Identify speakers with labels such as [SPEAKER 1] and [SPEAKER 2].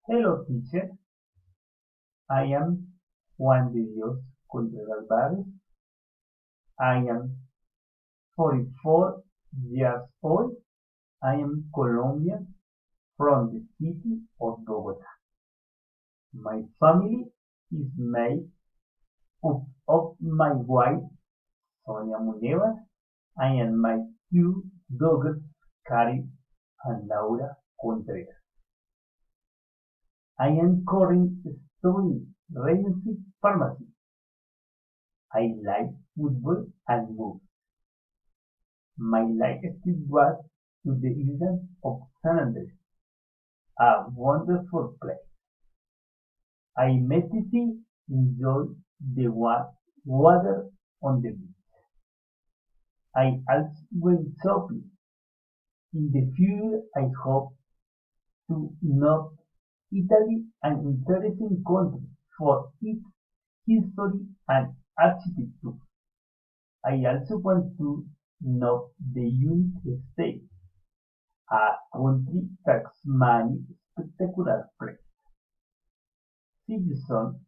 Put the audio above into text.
[SPEAKER 1] Hello teacher, I am Juan de Dios Contreras Barrios. I am 44 years old. I am Colombian from the city of Bogota. My family is made up of my wife Sonia Muneva and my two daughters Cari and Laura Contreras. I am currently studying residency pharmacy. I like football and movies. My latest trip was to the island of San Andres, a wonderful place. I immensely enjoyed the water on the beach. I also went shopping. In the future, I hope to know Italy, an interesting country for its history and architecture. I also want to know the United States, a country that's many spectacular places. See you soon.